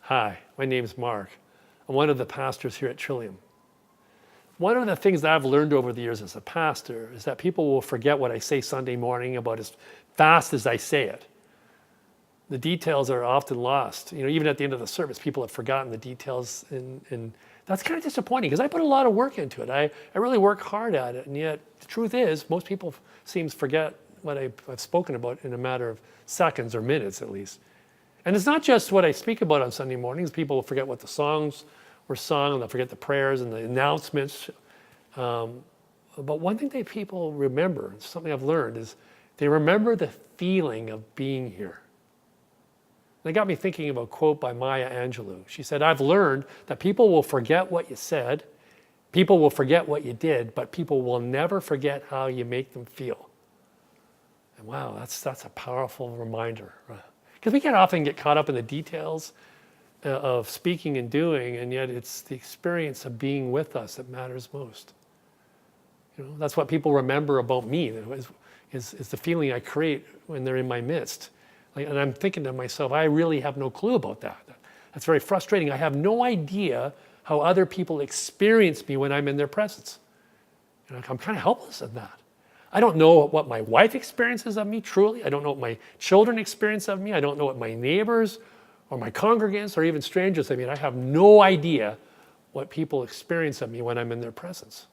Hi, my name's Mark. I'm one of the pastors here at Trillium. One of the things that I've learned over the years as a pastor is that people will forget what I say Sunday morning about as fast as I say it. The details are often lost. Even at the end of the service, people have forgotten the details, and that's kind of disappointing because I put a lot of work into it. I really work hard at it, and yet the truth is most people seem to forget what I've spoken about in a matter of seconds or minutes at least. And it's not just what I speak about on Sunday mornings. People will forget what the songs were sung, and they'll forget the prayers and the announcements. But one thing that people remember, something I've learned, is they remember the feeling of being here. And it got me thinking of a quote by Maya Angelou. She said, "I've learned that people will forget what you said, people will forget what you did, but people will never forget how you make them feel." And wow, that's a powerful reminder. Because we can often get caught up in the details of speaking and doing, and yet it's the experience of being with us that matters most. That's what people remember about me, is the feeling I create when they're in my midst. And I'm thinking to myself, I really have no clue about that. That's very frustrating. I have no idea how other people experience me when I'm in their presence. I'm kind of helpless in that. I don't know what my wife experiences of me truly. I don't know what my children experience of me. I don't know what my neighbors or my congregants or even strangers. I have no idea what people experience of me when I'm in their presence.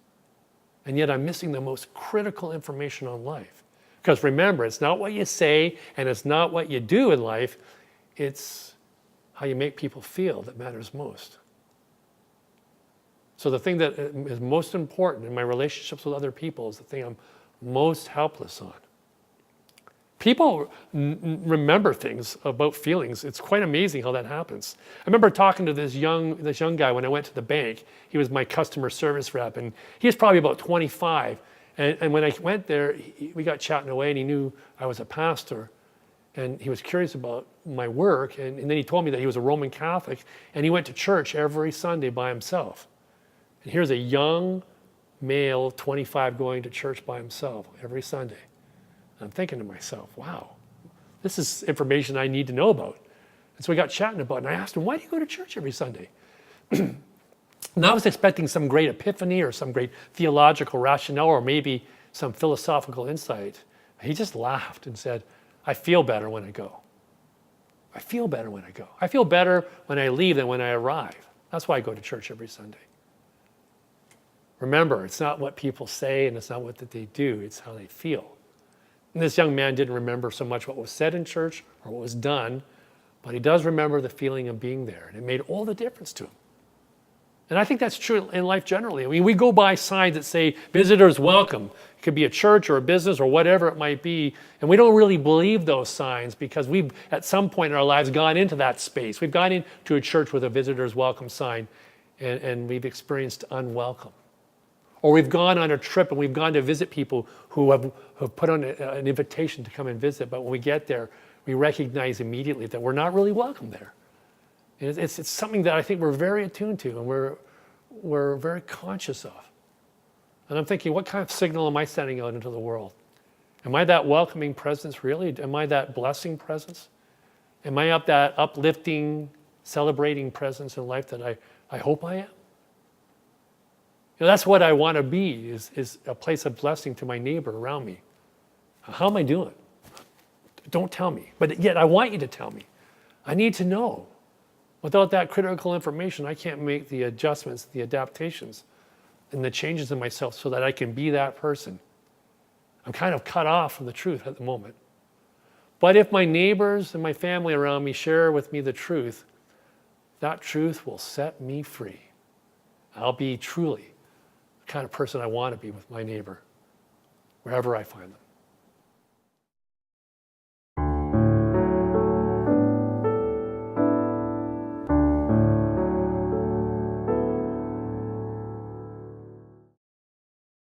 And yet I'm missing the most critical information on life. Because remember, it's not what you say and it's not what you do in life. It's how you make people feel that matters most. So the thing that is most important in my relationships with other people is the thing I'm most helpless on. People remember things about feelings. It's quite amazing how that happens. I remember talking to this young guy when I went to the bank. He was my customer service rep, and he was probably about 25. And when I went there, we got chatting away, and he knew I was a pastor, and he was curious about my work. And then he told me that he was a Roman Catholic, and he went to church every Sunday by himself. And here's a young male, 25, going to church by himself every Sunday. And I'm thinking to myself, wow, this is information I need to know about. And so we got chatting about it, and I asked him, why do you go to church every Sunday? And I was expecting some great epiphany or some great theological rationale or maybe some philosophical insight. He just laughed and said, I feel better when I go. I feel better when I go. I feel better when I leave than when I arrive. That's why I go to church every Sunday. Remember, it's not what people say and it's not what they do, it's how they feel. And this young man didn't remember so much what was said in church or what was done, but he does remember the feeling of being there, and it made all the difference to him. And I think that's true in life generally. We go by signs that say, visitors welcome. It could be a church or a business or whatever it might be, and we don't really believe those signs because we've, at some point in our lives, gone into that space. We've gone into a church with a visitor's welcome sign, and we've experienced unwelcome. Or we've gone on a trip and we've gone to visit people who have put on an invitation to come and visit, but when we get there, we recognize immediately that we're not really welcome there. And it's something that I think we're very attuned to and we're very conscious of. And I'm thinking, what kind of signal am I sending out into the world? Am I that welcoming presence really? Am I that blessing presence? Am I that uplifting, celebrating presence in life that I hope I am? That's what I want to be, is a place of blessing to my neighbor around me. How am I doing? Don't tell me. But yet I want you to tell me. I need to know. Without that critical information, I can't make the adjustments, the adaptations, and the changes in myself so that I can be that person. I'm kind of cut off from the truth at the moment. But if my neighbors and my family around me share with me the truth, that truth will set me free. I'll be truly the kind of person I want to be with my neighbor, wherever I find them.